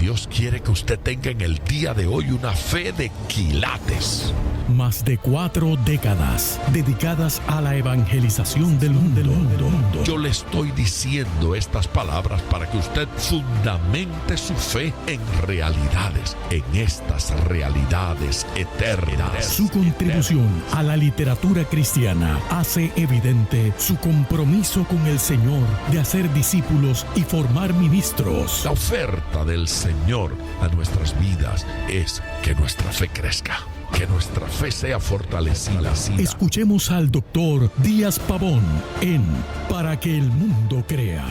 Dios quiere que usted tenga en el día de hoy una fe de quilates. Más de 4 décadas dedicadas a la evangelización del mundo. Yo le estoy diciendo estas palabras para que usted fundamente su fe en realidades, en estas realidades eternas. Su contribución a la literatura cristiana hace evidente su compromiso con el Señor de hacer discípulos y formar ministros. La oferta del Señor a nuestras vidas es que nuestra fe crezca, que nuestra fe sea fortalecida. Escuchemos al doctor Díaz Pavón en Para que el mundo crea.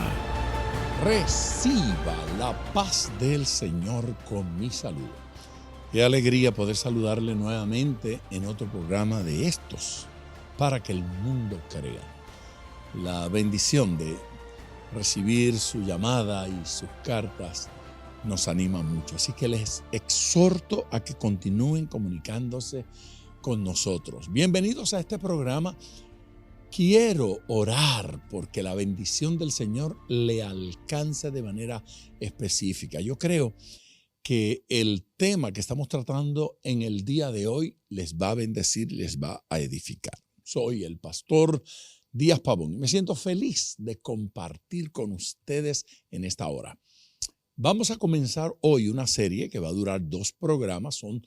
Reciba la paz del Señor con mi salud. Qué alegría poder saludarle nuevamente en otro programa de estos, Para que el mundo crea. La bendición de recibir su llamada y sus cartas nos anima mucho. Así que les exhorto a que continúen comunicándose con nosotros. Bienvenidos a este programa. Quiero orar porque la bendición del Señor le alcance de manera específica. Yo creo que el tema que estamos tratando en el día de hoy les va a bendecir, les va a edificar. Soy el pastor Díaz Pavón y me siento feliz de compartir con ustedes en esta hora. Vamos a comenzar hoy una serie que va a durar 2 programas. Son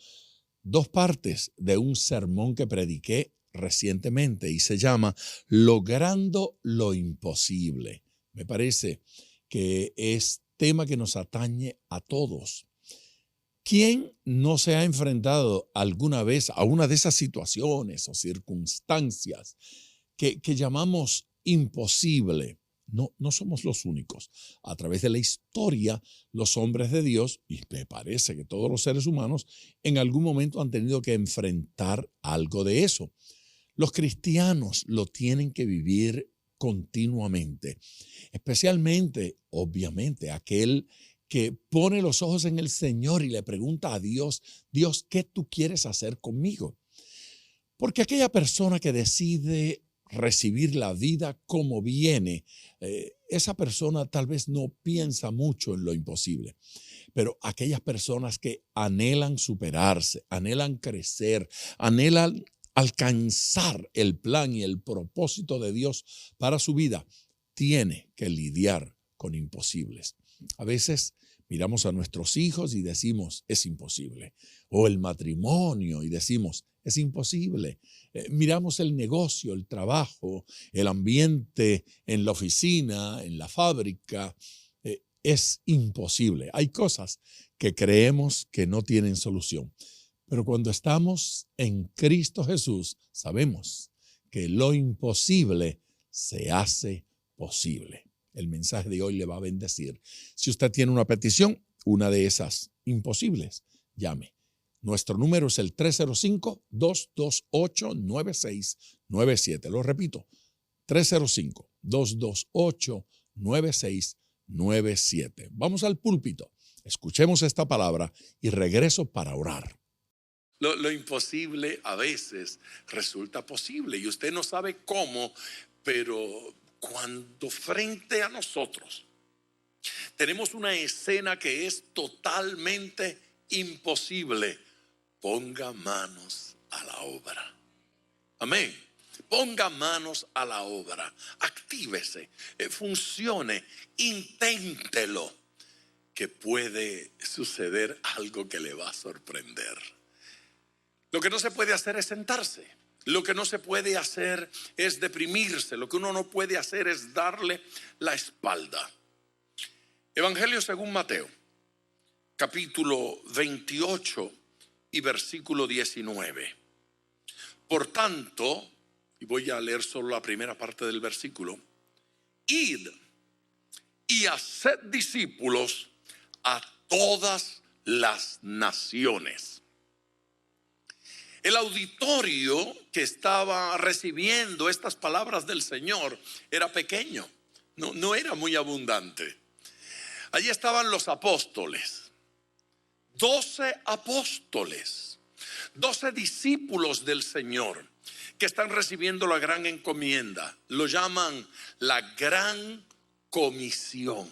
2 partes de un sermón que prediqué recientemente y se llama Logrando lo Imposible. Me parece que es tema que nos atañe a todos. ¿Quién no se ha enfrentado alguna vez a una de esas situaciones o circunstancias que llamamos imposible? No somos los únicos. A través de la historia, los hombres de Dios, y me parece que todos los seres humanos, en algún momento han tenido que enfrentar algo de eso. Los cristianos lo tienen que vivir continuamente, especialmente, obviamente, aquel que pone los ojos en el Señor y le pregunta a Dios, Dios, ¿qué tú quieres hacer conmigo? Porque aquella persona que decide recibir la vida como viene, esa persona tal vez no piensa mucho en lo imposible, pero aquellas personas que anhelan superarse, anhelan crecer, anhelan alcanzar el plan y el propósito de Dios para su vida, tiene que lidiar con imposibles. A veces miramos a nuestros hijos y decimos, es imposible. O el matrimonio y decimos, es imposible. Miramos el negocio, el trabajo, el ambiente en la oficina, en la fábrica. Es imposible. Hay cosas que creemos que no tienen solución. Pero cuando estamos en Cristo Jesús, sabemos que lo imposible se hace posible. El mensaje de hoy le va a bendecir. Si usted tiene una petición, una de esas imposibles, llame. Nuestro número es el 305-228-9697. Lo repito, 305-228-9697. Vamos al púlpito, escuchemos esta palabra y regreso para orar. Lo imposible a veces resulta posible y usted no sabe cómo, pero cuando frente a nosotros tenemos una escena que es totalmente imposible, ponga manos a la obra. Amén. Ponga manos a la obra. Actívese, funcione, inténtelo, que puede suceder algo que le va a sorprender. Lo que no se puede hacer es sentarse. Lo que no se puede hacer es deprimirse. Lo que uno no puede hacer es darle la espalda. Evangelio según Mateo, capítulo 28 y versículo 19. Por tanto, y voy a leer solo la primera parte del versículo, id y haced discípulos a todas las naciones. El auditorio que estaba recibiendo estas palabras del Señor era pequeño, no era muy abundante. Allí estaban los apóstoles, 12 apóstoles, 12 discípulos del Señor que están recibiendo la gran encomienda. Lo llaman la gran comisión.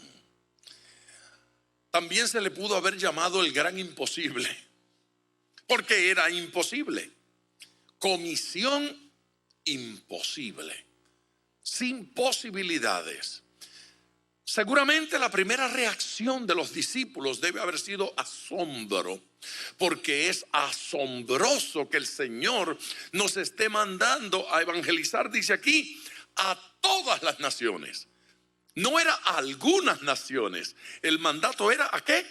También se le pudo haber llamado el gran imposible, porque era imposible. Comisión imposible, sin posibilidades. Seguramente la primera reacción de los discípulos debe haber sido asombro, porque es asombroso que el Señor nos esté mandando a evangelizar, dice aquí, a todas las naciones. No era a algunas naciones, el mandato era ¿a qué?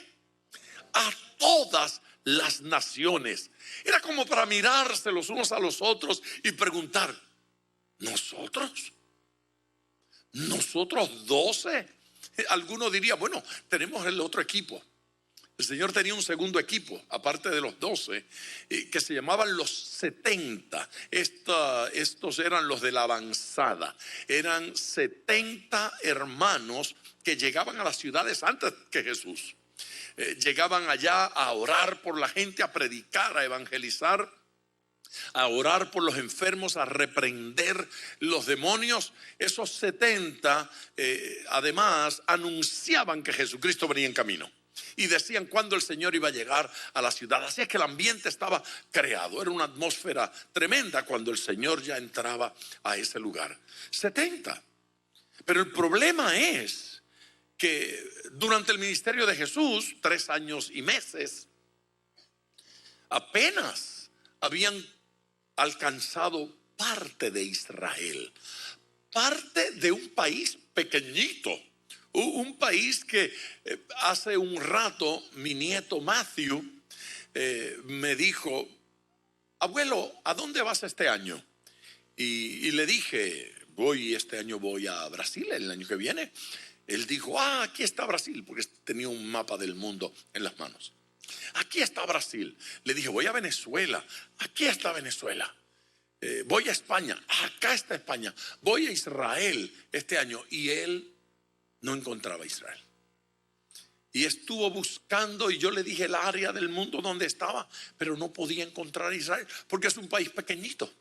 A todas las naciones. Era como para mirarse los unos a los otros y preguntar: ¿nosotros? ¿Nosotros 12? Alguno diría, bueno, tenemos el otro equipo. El Señor tenía un segundo equipo, aparte de los 12, que se llamaban los 70. Estos eran los de la avanzada. Eran 70 hermanos que llegaban a las ciudades antes que Jesús. Llegaban allá a orar por la gente, a predicar, a evangelizar, a orar por los enfermos, a reprender los demonios. Esos 70 además anunciaban que Jesucristo venía en camino y decían cuándo el Señor iba a llegar a la ciudad. Así es que el ambiente estaba creado. Era una atmósfera tremenda cuando el Señor ya entraba a ese lugar. 70. Pero el problema es que durante el ministerio de Jesús, 3 años y meses, apenas habían alcanzado parte de Israel, parte de un país pequeñito, un país que hace un rato mi nieto Matthew me dijo: abuelo, ¿a dónde vas este año? Y le dije: este año voy a Brasil, el año que viene. Él dijo: aquí está Brasil, porque tenía un mapa del mundo en las manos. Aquí está Brasil. Le dije: voy a Venezuela. Aquí está Venezuela. Voy a España. Acá está España. Voy a Israel este año. Y él no encontraba Israel. Y estuvo buscando, y yo le dije el área del mundo donde estaba, pero no podía encontrar Israel, porque es un país pequeñito.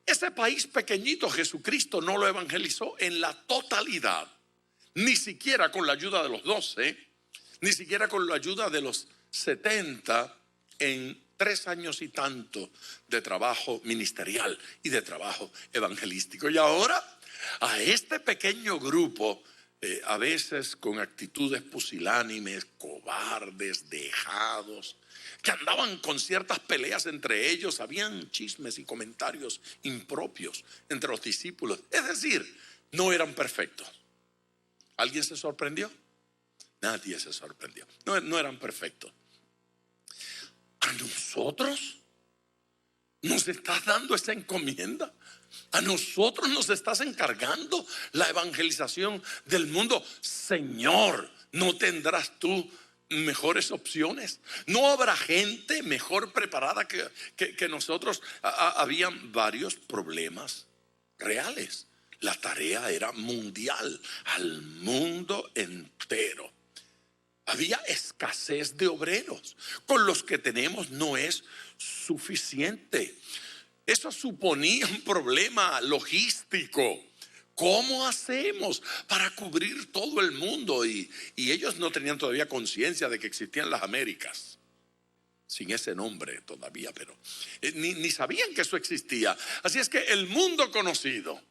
Ese país pequeñito Jesucristo no lo evangelizó en la totalidad, ni siquiera con la ayuda de los 12, ni siquiera con la ayuda de los 70 en 3 años y tanto de trabajo ministerial y de trabajo evangelístico. Y ahora a este pequeño grupo, a veces con actitudes pusilánimes, cobardes, dejados, que andaban con ciertas peleas entre ellos, habían chismes y comentarios impropios entre los discípulos. Es decir, no eran perfectos. ¿Alguien se sorprendió? Nadie se sorprendió. No eran perfectos. ¿A nosotros nos estás dando esa encomienda? ¿A nosotros nos estás encargando la evangelización del mundo? Señor, ¿no tendrás tú mejores opciones? ¿No habrá gente mejor preparada que nosotros? Habían varios problemas reales. La tarea era mundial, al mundo entero. Había escasez de obreros. Con los que tenemos no es suficiente. Eso suponía un problema logístico. ¿Cómo hacemos para cubrir todo el mundo? Y ellos no tenían todavía conciencia de que existían las Américas. Sin ese nombre todavía, pero ni sabían que eso existía. Así es que el mundo conocido,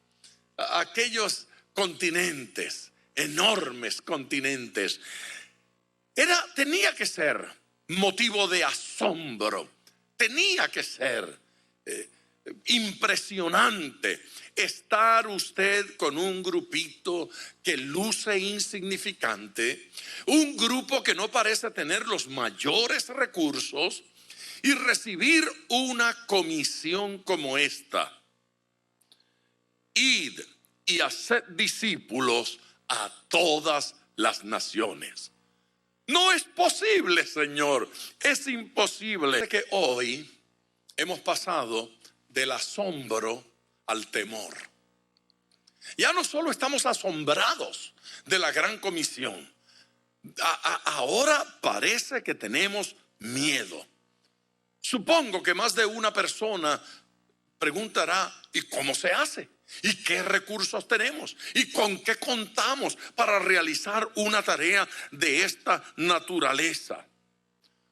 aquellos continentes, enormes continentes, tenía que ser motivo de asombro, tenía que ser impresionante estar usted con un grupito que luce insignificante, un grupo que no parece tener los mayores recursos, y recibir una comisión como esta: id y haced discípulos a todas las naciones. No es posible, Señor, es imposible. Que hoy hemos pasado del asombro al temor. Ya no solo estamos asombrados de la gran comisión, ahora parece que tenemos miedo. Supongo que más de una persona preguntará, ¿y cómo se hace? ¿Y qué recursos tenemos? ¿Y con qué contamos para realizar una tarea de esta naturaleza?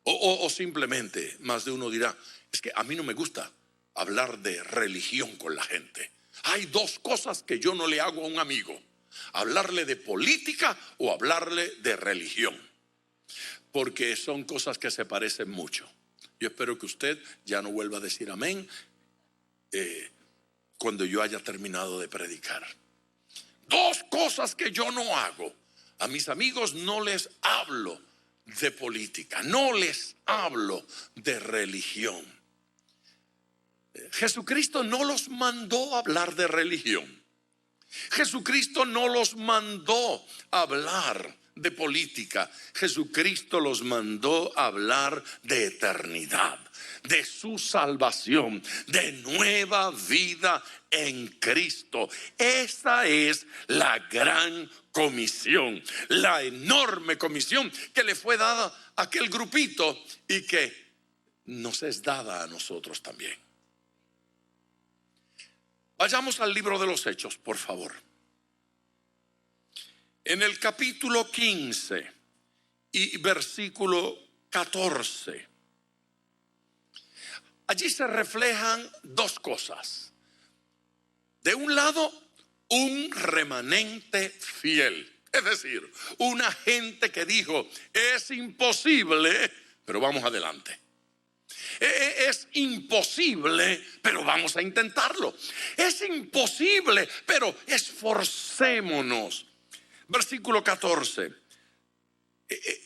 O simplemente más de uno dirá, es que a mí no me gusta hablar de religión con la gente. Hay dos cosas que yo no le hago a un amigo: hablarle de política o hablarle de religión, porque son cosas que se parecen mucho. Yo espero que usted ya no vuelva a decir amén cuando yo haya terminado de predicar. Dos cosas que yo no hago: a mis amigos no les hablo de política, no les hablo de religión. Jesucristo no los mandó a hablar de religión. Jesucristo no los mandó a hablar de política. Jesucristo los mandó a hablar de eternidad, de su salvación, de nueva vida en Cristo. Esa es la gran comisión, la enorme comisión que le fue dada a aquel grupito y que nos es dada a nosotros también. Vayamos al libro de los Hechos, por favor. En el capítulo 15 y versículo 14, allí se reflejan dos cosas. De un lado, un remanente fiel, es decir, una gente que dijo, es imposible, pero vamos adelante. Es imposible, pero vamos a intentarlo. Es imposible, pero esforcémonos. Versículo 14.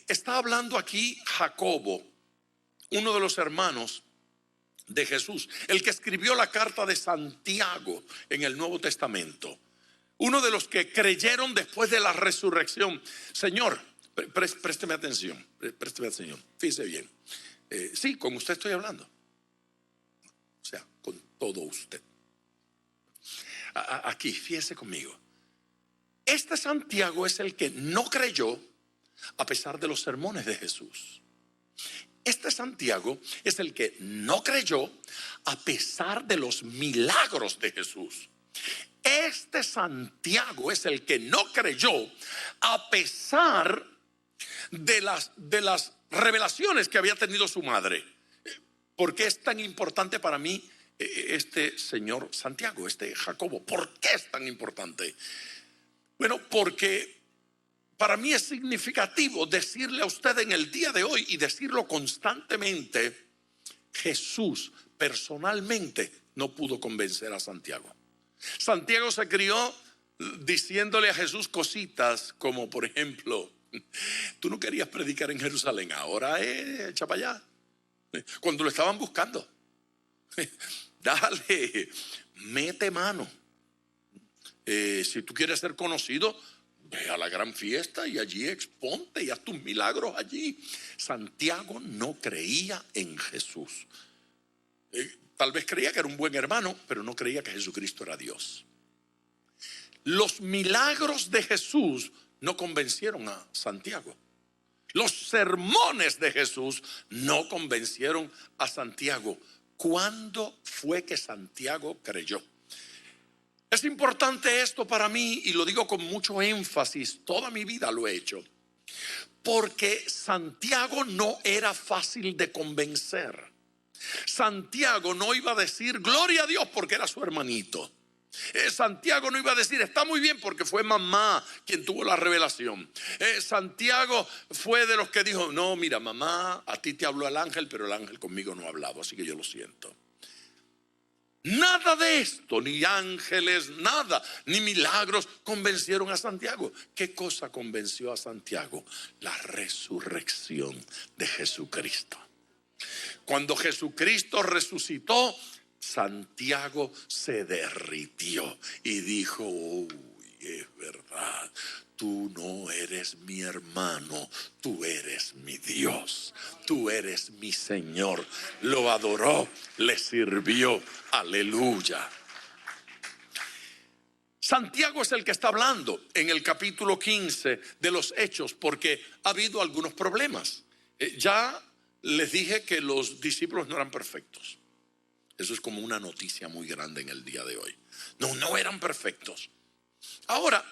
Está hablando aquí Jacobo, uno de los hermanos de Jesús, el que escribió la carta de Santiago en el Nuevo Testamento, uno de los que creyeron después de la resurrección. Señor, présteme atención, fíjese bien. Sí, con usted estoy hablando, o sea, con todo usted. Aquí, fíjese conmigo. Este Santiago es el que no creyó a pesar de los sermones de Jesús. Este Santiago es el que no creyó a pesar de los milagros de Jesús. Este Santiago es el que no creyó a pesar de las revelaciones que había tenido su madre. ¿Por qué es tan importante para mí este señor Santiago, este Jacobo? ¿Por qué es tan importante? Bueno, porque para mí es significativo decirle a usted en el día de hoy y decirlo constantemente: Jesús personalmente no pudo convencer a Santiago. Santiago se crió diciéndole a Jesús cositas como, por ejemplo, tú no querías predicar en Jerusalén, ahora echa para allá. Cuando lo estaban buscando, dale, mete mano. Si tú quieres ser conocido, ve a la gran fiesta y allí exponte y haz tus milagros allí. Santiago no creía en Jesús. Tal vez creía que era un buen hermano, pero no creía que Jesucristo era Dios. Los milagros de Jesús no convencieron a Santiago. Los sermones de Jesús no convencieron a Santiago. ¿Cuándo fue que Santiago creyó? Es importante esto para mí y lo digo con mucho énfasis. Toda mi vida lo he hecho. Porque Santiago no era fácil de convencer. Santiago no iba a decir gloria a Dios porque era su hermanito. Santiago no iba a decir está muy bien porque fue mamá quien tuvo la revelación. Santiago fue de los que dijo no, mira mamá, a ti te habló el ángel, pero el ángel conmigo no ha hablado, así que yo lo siento. Nada de esto, ni ángeles, nada, ni milagros convencieron a Santiago. ¿Qué cosa convenció a Santiago? La resurrección de Jesucristo. Cuando Jesucristo resucitó, Santiago se derritió y dijo, uy, es verdad, tú no eres mi hermano, tú eres mi Dios, tú eres mi Señor. Lo adoró, le sirvió, aleluya. Santiago es el que está hablando en el capítulo 15 de los Hechos porque ha habido algunos problemas. Ya les dije que los discípulos no eran perfectos. Eso es como una noticia muy grande en el día de hoy. No eran perfectos. Ahora,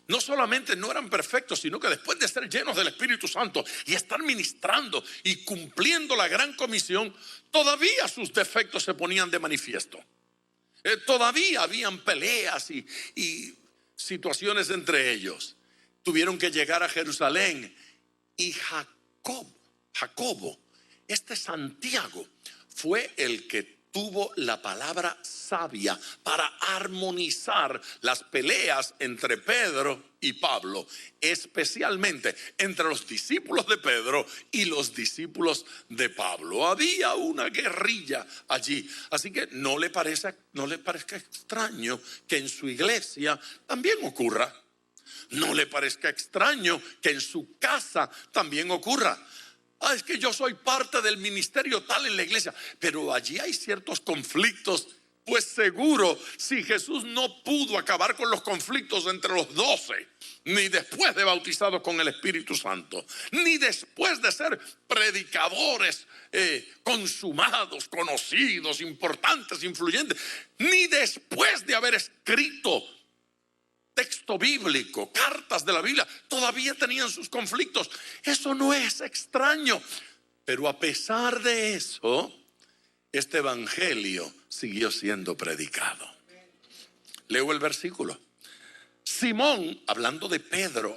no solamente no eran perfectos, sino que después de ser llenos del Espíritu Santo y estar ministrando y cumpliendo la gran comisión, todavía sus defectos se ponían de manifiesto. Todavía habían peleas y situaciones entre ellos. Tuvieron que llegar a Jerusalén y Jacobo, este Santiago, fue el que tuvo la palabra sabia para armonizar las peleas entre Pedro y Pablo, especialmente entre los discípulos de Pedro y los discípulos de Pablo. Había una guerrilla allí, así que no le parezca extraño que en su iglesia también ocurra. No le parezca extraño que en su casa también ocurra. Es que yo soy parte del ministerio tal en la iglesia, pero allí hay ciertos conflictos. Pues seguro, si Jesús no pudo acabar con los conflictos entre los 12, ni después de bautizados con el Espíritu Santo, ni después de ser predicadores consumados, conocidos, importantes, influyentes, ni después de haber escrito texto bíblico, cartas de la Biblia, todavía tenían sus conflictos. Eso no es extraño. Pero a pesar de eso, este evangelio siguió siendo predicado. Leo el versículo. Simón, hablando de Pedro,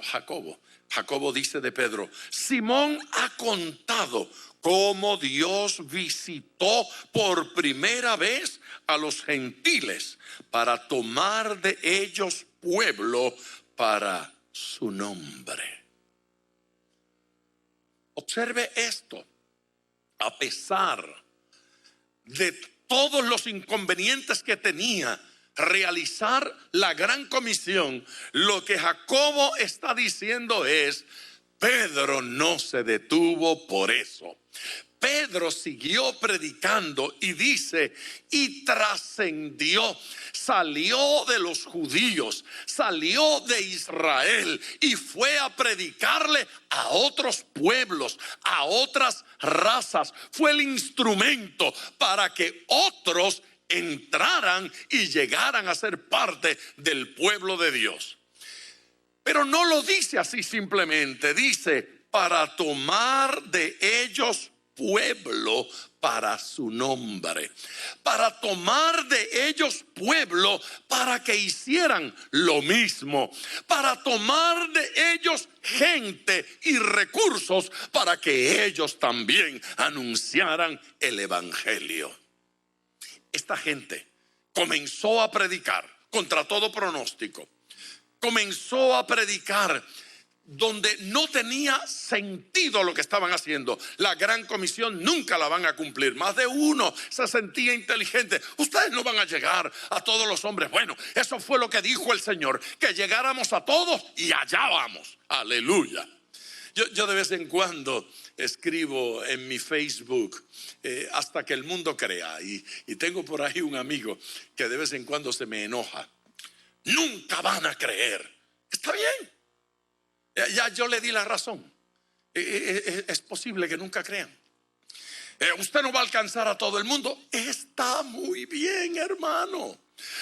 Jacobo dice de Pedro: Simón ha contado cómo Dios visitó por primera vez a los gentiles para tomar de ellos pueblo para su nombre. Observe esto. A pesar de todos los inconvenientes que tenía realizar la gran comisión, lo que Jacobo está diciendo es: Pedro no se detuvo por eso. Pedro siguió predicando y dice, y trascendió, salió de los judíos, salió de Israel y fue a predicarle a otros pueblos, a otras razas. Fue el instrumento para que otros entraran y llegaran a ser parte del pueblo de Dios. Pero no lo dice así simplemente, dice para tomar de ellos pueblo para su nombre, para tomar de ellos pueblo para que hicieran lo mismo, para tomar de ellos gente y recursos para que ellos también anunciaran el evangelio. Esta gente comenzó a predicar contra todo pronóstico, comenzó a predicar donde no tenía sentido lo que estaban haciendo. La gran comisión nunca la van a cumplir. Más de uno se sentía inteligente. Ustedes no van a llegar a todos los hombres. Bueno, eso fue lo que dijo el Señor, que llegáramos a todos y allá vamos. Aleluya. Yo de vez en cuando escribo en mi Facebook hasta que el mundo crea, y tengo por ahí un amigo que de vez en cuando se me enoja. Nunca van a creer. Está bien. Ya yo le di la razón. Es posible que nunca crean. Usted no va a alcanzar a todo el mundo. Está muy bien, hermano.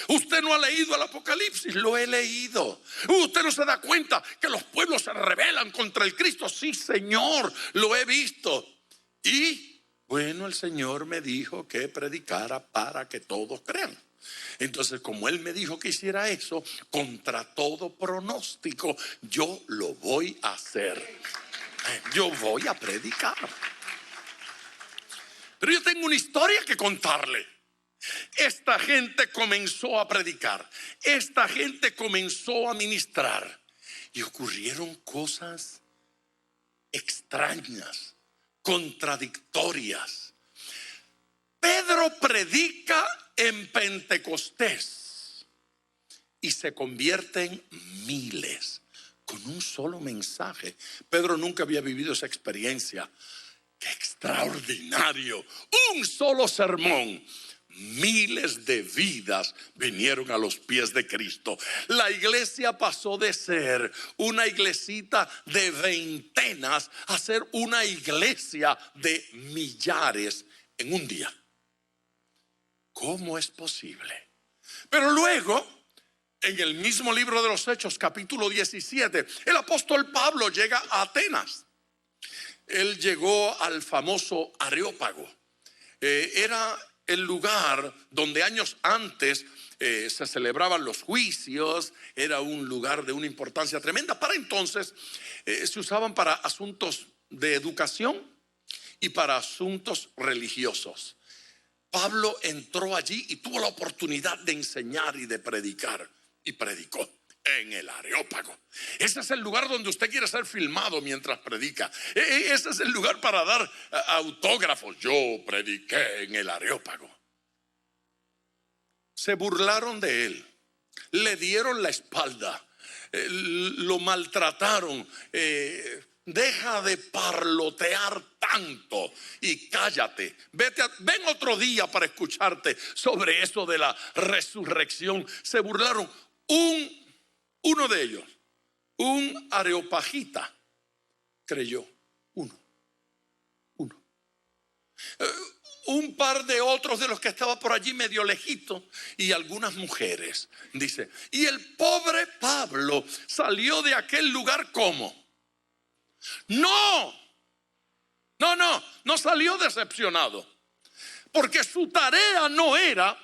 Usted no ha leído el Apocalipsis. Lo he leído. Usted no se da cuenta que los pueblos se rebelan contra el Cristo. Sí, Señor, lo he visto. Y bueno, el Señor me dijo que predicara para que todos crean. Entonces, como Él me dijo que hiciera eso, contra todo pronóstico, yo lo voy a hacer. Yo voy a predicar. Pero yo tengo una historia que contarle. Esta gente comenzó a predicar. Esta gente comenzó a ministrar. Y ocurrieron cosas extrañas, contradictorias. Pedro predica en Pentecostés y se convierten miles con un solo mensaje. Pedro nunca había vivido esa experiencia. ¡Qué extraordinario! Un solo sermón. Miles de vidas vinieron a los pies de Cristo. La iglesia pasó de ser una iglesita de veintenas a ser una iglesia de millares en un día. ¿cómo es posible? Pero luego, en el mismo libro de los Hechos, capítulo 17, el apóstol Pablo llega a Atenas. Él llegó al famoso Areópago. Era el lugar donde años antes se celebraban los juicios. Era un lugar de una importancia tremenda. Para entonces se usaban para asuntos de educación y para asuntos religiosos. Pablo entró allí y tuvo la oportunidad de enseñar y de predicar, y predicó en el Areópago. Ese es el lugar donde usted quiere ser filmado mientras predica. Ese es el lugar para dar autógrafos. Yo prediqué en el Areópago. Se burlaron de él, le dieron la espalda, lo maltrataron. Deja de parlotear tanto y cállate. Ven otro día para escucharte sobre eso de la resurrección. Se burlaron. Uno de ellos, un areopagita, creyó. Uno. Un par de otros de los que estaban por allí medio lejitos, y algunas mujeres. Dice, y el pobre Pablo salió de aquel lugar ¿cómo? No salió decepcionado, porque su tarea no era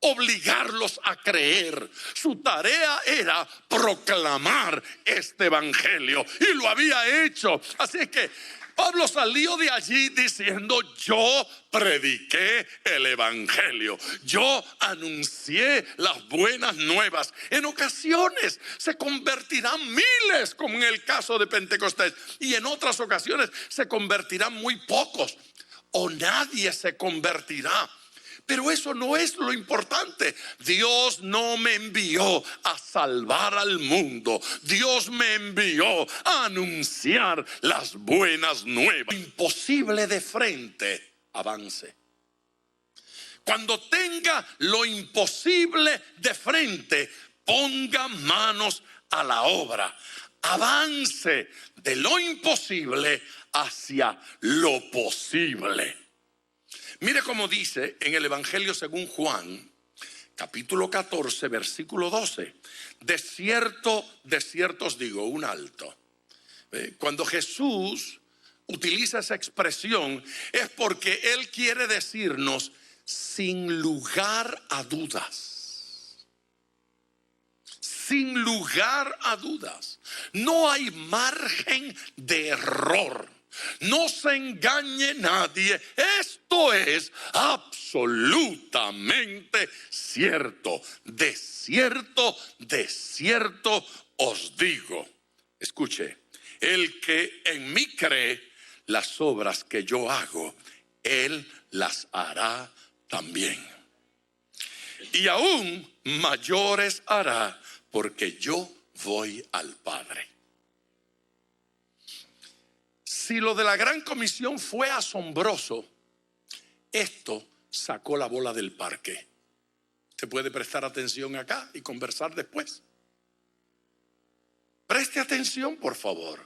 obligarlos a creer. Su tarea era proclamar este evangelio, y lo había hecho. Así es que Pablo salió de allí diciendo: yo prediqué el evangelio, yo anuncié las buenas nuevas. En ocasiones se convertirán miles, como en el caso de Pentecostés, y en otras ocasiones se convertirán muy pocos, o nadie se convertirá. Pero eso no es lo importante. Dios no me envió a salvar al mundo. Dios me envió a anunciar las buenas nuevas. Imposible de frente, avance. Cuando tenga lo imposible de frente, ponga manos a la obra. Avance de lo imposible hacia lo posible. Mire cómo dice en el Evangelio según Juan, capítulo 14, versículo 12. De cierto os digo, un alto. Cuando Jesús utiliza esa expresión, es porque Él quiere decirnos sin lugar a dudas. Sin lugar a dudas. No hay margen de error. No se engañe nadie. Esto es absolutamente cierto. De cierto os digo. Escuche, el que en mí cree, las obras que yo hago, él las hará también. Y aún mayores hará, porque yo voy al Padre. Si lo de la gran comisión fue asombroso, esto sacó la bola del parque. Usted puede prestar atención acá y conversar después. Preste atención, por favor.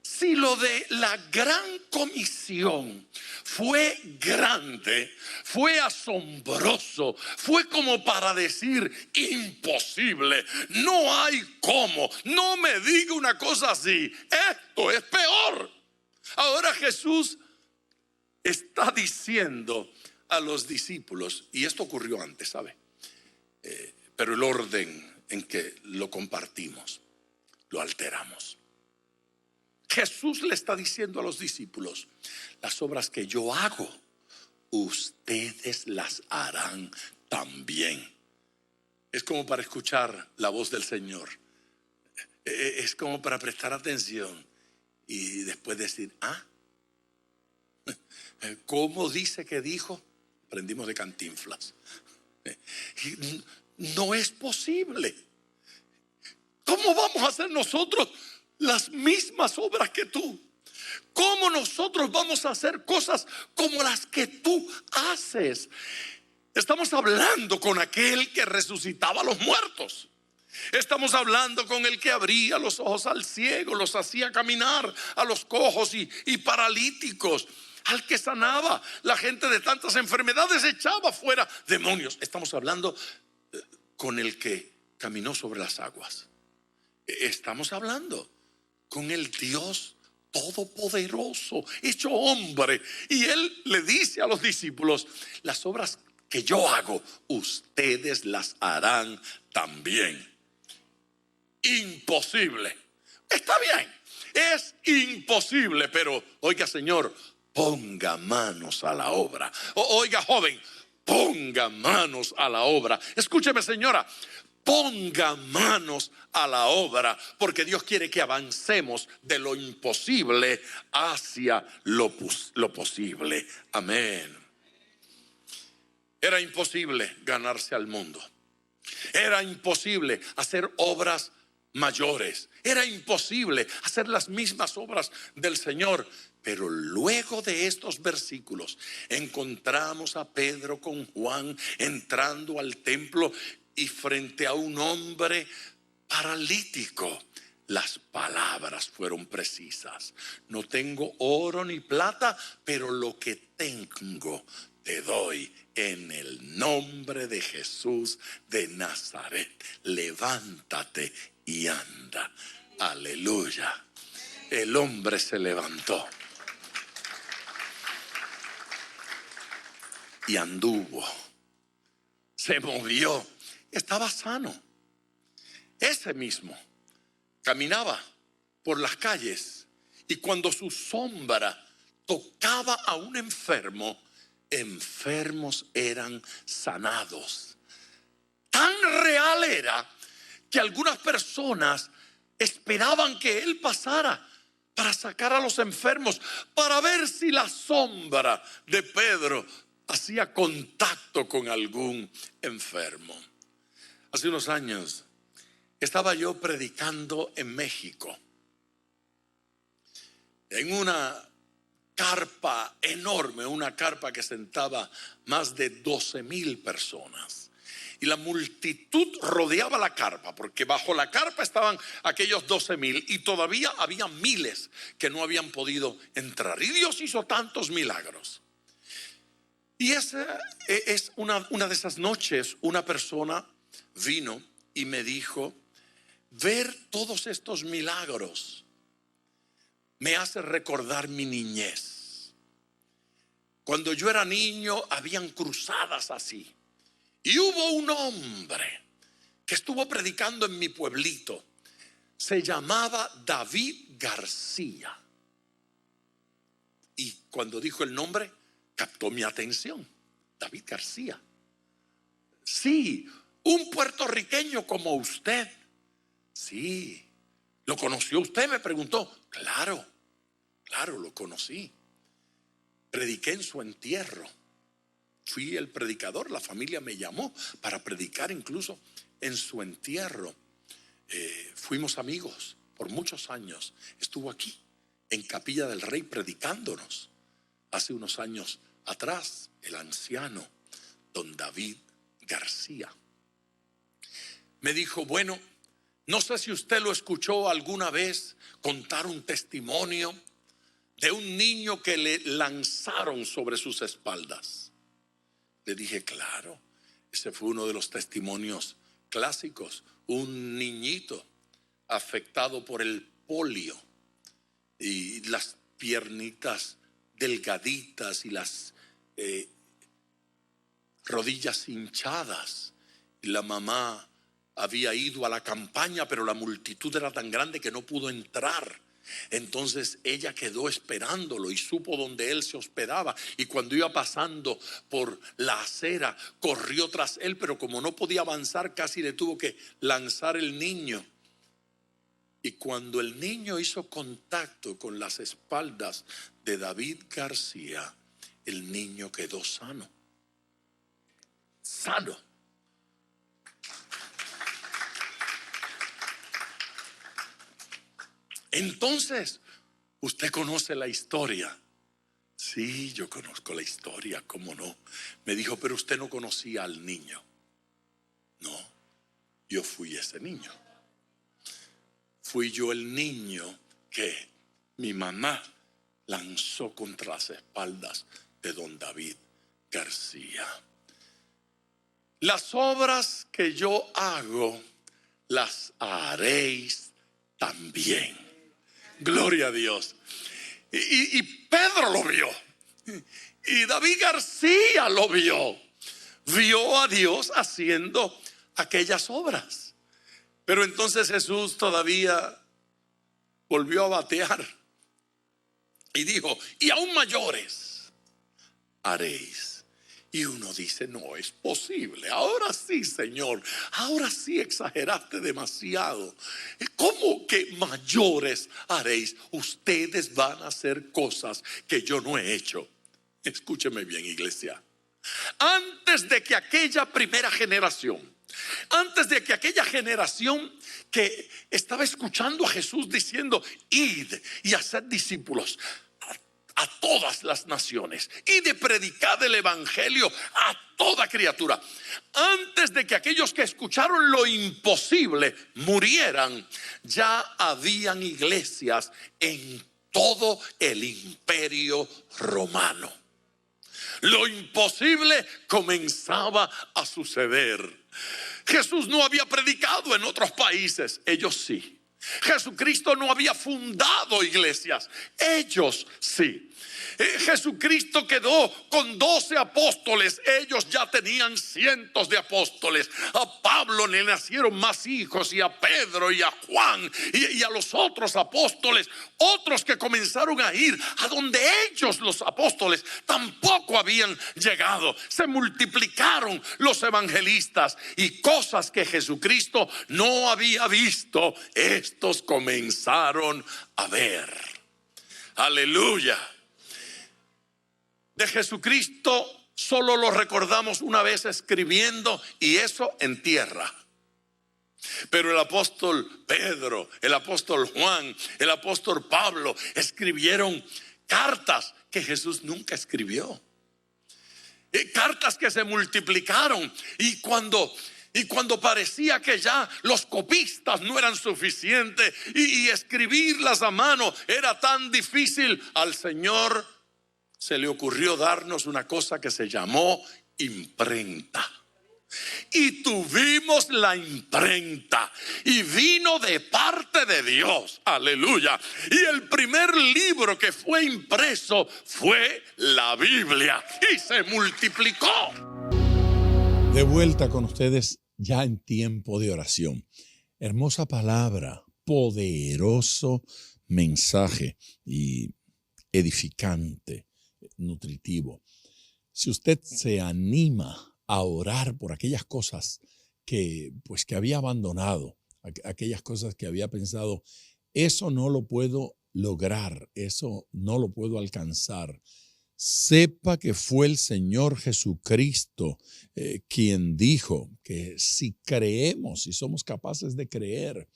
Si lo de la gran comisión fue grande, fue asombroso, fue como para decir imposible, no hay cómo, no me diga una cosa así, esto es peor. Ahora Jesús está diciendo a los discípulos, y esto ocurrió antes, ¿sabe? Pero el orden en que lo compartimos, lo alteramos. Jesús le está diciendo a los discípulos: las obras que yo hago, ustedes las harán también. Es como para escuchar la voz del Señor. Es como para prestar atención y después decir: ¿cómo dice que dijo? Aprendimos de Cantinflas. No es posible. ¿Cómo vamos a hacer nosotros las mismas obras que tú? ¿Cómo nosotros vamos a hacer cosas como las que tú haces? Estamos hablando con aquel que resucitaba a los muertos. Estamos hablando con el que abría los ojos al ciego, los hacía caminar a los cojos y paralíticos. al que sanaba. La gente de tantas enfermedades echaba fuera demonios. Estamos hablando con el que caminó sobre las aguas. Estamos hablando con el Dios todopoderoso, hecho hombre. Y él le dice a los discípulos: las obras que yo hago, ustedes las harán también. Imposible. Está bien, es imposible, pero oiga, Señor, ponga manos a la obra. Oiga, joven, ponga manos a la obra. Escúcheme, señora, ponga manos a la obra, porque Dios quiere que avancemos de lo imposible hacia lo posible. Amén. Era imposible ganarse al mundo. Era imposible hacer obras mayores. Era imposible hacer las mismas obras del Señor. Pero luego de estos versículos encontramos a Pedro con Juan entrando al templo y frente a un hombre paralítico. Las palabras fueron precisas: no tengo oro ni plata, pero lo que tengo te doy. En el nombre de Jesús de Nazaret, levántate y anda. Aleluya. El hombre se levantó y anduvo, se movió, estaba sano. Ese mismo caminaba por las calles, y cuando su sombra tocaba a un enfermo, enfermos eran sanados. Tan real era que algunas personas esperaban que él pasara para sacar a los enfermos, para ver si la sombra de Pedro hacía contacto con algún enfermo. Hace unos años estaba yo predicando en México, en una carpa enorme, una carpa que sentaba más de 12,000 personas. Y la multitud rodeaba la carpa, porque bajo la carpa estaban aquellos 12,000 y todavía había miles que no habían podido entrar. Y Dios hizo tantos milagros. Y esa es una de esas noches, una persona vino y me dijo: ver todos estos milagros me hace recordar mi niñez. Cuando yo era niño habían cruzadas así. Y hubo un hombre que estuvo predicando en mi pueblito. Se llamaba David García. Y cuando dijo el nombre, captó mi atención. David García. Sí, un puertorriqueño como usted. Sí. ¿Lo conoció usted?, me preguntó. Claro, lo conocí. Prediqué en su entierro. Fui el predicador, la familia me llamó para predicar incluso en su entierro. Fuimos amigos por muchos años. Estuvo aquí en Capilla del Rey predicándonos. Hace unos años atrás, el anciano don David García me dijo: bueno, no sé si usted lo escuchó alguna vez contar un testimonio de un niño que le lanzaron sobre sus espaldas. Le dije: claro, ese fue uno de los testimonios clásicos. Un niñito afectado por el polio y las piernitas delgaditas y las rodillas hinchadas. Y la mamá había ido a la campaña, pero la multitud era tan grande que no pudo entrar. Entonces ella quedó esperándolo y supo dónde él se hospedaba, y cuando iba pasando por la acera corrió tras él, pero como no podía avanzar, casi le tuvo que lanzar el niño. Y cuando el niño hizo contacto con las espaldas de David García, el niño quedó sano. Entonces, usted conoce la historia. Sí, yo conozco la historia, ¿cómo no? Me dijo: pero usted no conocía al niño. No, yo fui ese niño. Fui yo el niño que mi mamá lanzó contra las espaldas de don David García. Las obras que yo hago, las haréis también. Gloria a Dios. Y Pedro lo vio. Y David García lo vio. Vio a Dios haciendo aquellas obras. Pero entonces Jesús todavía volvió a batear y dijo: y aún mayores haréis. Y uno dice: no es posible. Ahora sí, Señor, ahora sí exageraste demasiado. ¿Cómo que mayores haréis? Ustedes van a hacer cosas que yo no he hecho. Escúcheme bien, iglesia. Antes de que aquella primera generación, antes de que aquella generación que estaba escuchando a Jesús diciendo: id y haced discípulos a todas las naciones y de predicar el evangelio a toda criatura, antes de que aquellos que escucharon lo imposible murieran, ya habían iglesias en todo el imperio romano. Lo imposible comenzaba a suceder. Jesús no había predicado en otros países, ellos sí. Jesucristo no había fundado iglesias, ellos sí. Jesucristo quedó con 12 apóstoles, ellos ya tenían cientos de apóstoles. A Pablo le nacieron más hijos, y a Pedro y a Juan y a los otros apóstoles, otros que comenzaron a ir a donde ellos, los apóstoles, tampoco habían llegado. Se multiplicaron los evangelistas, y cosas que Jesucristo no había visto, estos comenzaron a ver. Aleluya. De Jesucristo solo lo recordamos una vez escribiendo, y eso en tierra. Pero el apóstol Pedro, el apóstol Juan, el apóstol Pablo escribieron cartas que Jesús nunca escribió. Cartas que se multiplicaron, y cuando parecía que ya los copistas no eran suficientes y escribirlas a mano era tan difícil, al Señor se le ocurrió darnos una cosa que se llamó imprenta. Y tuvimos la imprenta, y vino de parte de Dios. Aleluya. Y el primer libro que fue impreso fue la Biblia, y se multiplicó. De vuelta con ustedes ya en tiempo de oración. Hermosa palabra, poderoso mensaje y edificante, nutritivo. Si usted se anima a orar por aquellas cosas que había abandonado, aquellas cosas que había pensado, eso no lo puedo lograr, eso no lo puedo alcanzar, sepa que fue el Señor Jesucristo quien dijo que si creemos, si somos capaces de creer,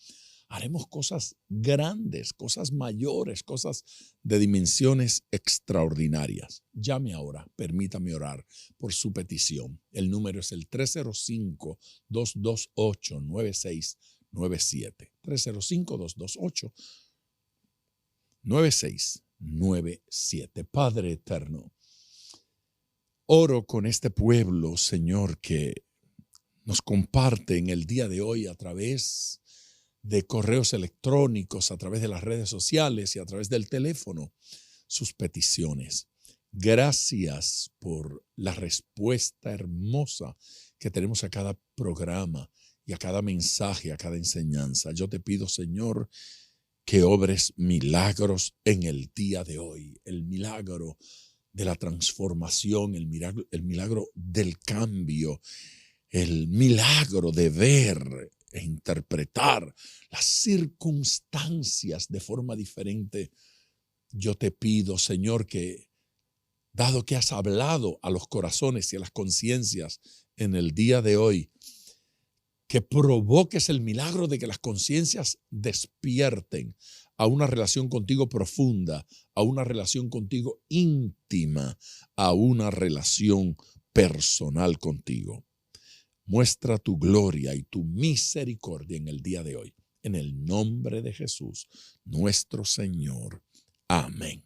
haremos cosas grandes, cosas mayores, cosas de dimensiones extraordinarias. Llame ahora, permítame orar por su petición. El número es el 305-228-9697. 305-228-9697. Padre eterno, oro con este pueblo, Señor, que nos comparte en el día de hoy a través de correos electrónicos, a través de las redes sociales y a través del teléfono, sus peticiones. Gracias por la respuesta hermosa que tenemos a cada programa y a cada mensaje, a cada enseñanza. Yo te pido, Señor, que obres milagros en el día de hoy, el milagro de la transformación, el milagro del cambio, el milagro de ver e interpretar las circunstancias de forma diferente. Yo te pido, Señor, que dado que has hablado a los corazones y a las conciencias en el día de hoy, que provoques el milagro de que las conciencias despierten a una relación contigo profunda, a una relación contigo íntima, a una relación personal contigo. Muestra tu gloria y tu misericordia en el día de hoy. En el nombre de Jesús, nuestro Señor. Amén.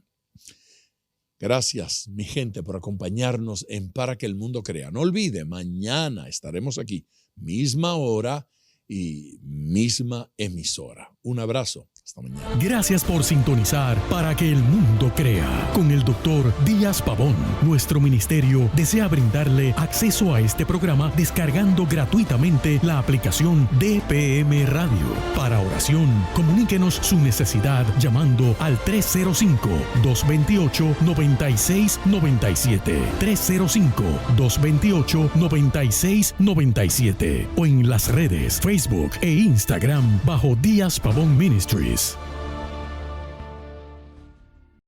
Gracias, mi gente, por acompañarnos en Para que el Mundo Crea. No olvide, mañana estaremos aquí, misma hora y misma emisora. Un abrazo. Hasta mañana. Gracias por sintonizar Para que el Mundo Crea con el Dr. Díaz Pavón. Nuestro ministerio desea brindarle acceso a este programa descargando gratuitamente la aplicación DPM Radio. Para oración, comuníquenos su necesidad llamando al 305-228-9697. 305-228-9697. O en las redes Facebook e Instagram bajo Díaz Pavón Ministries.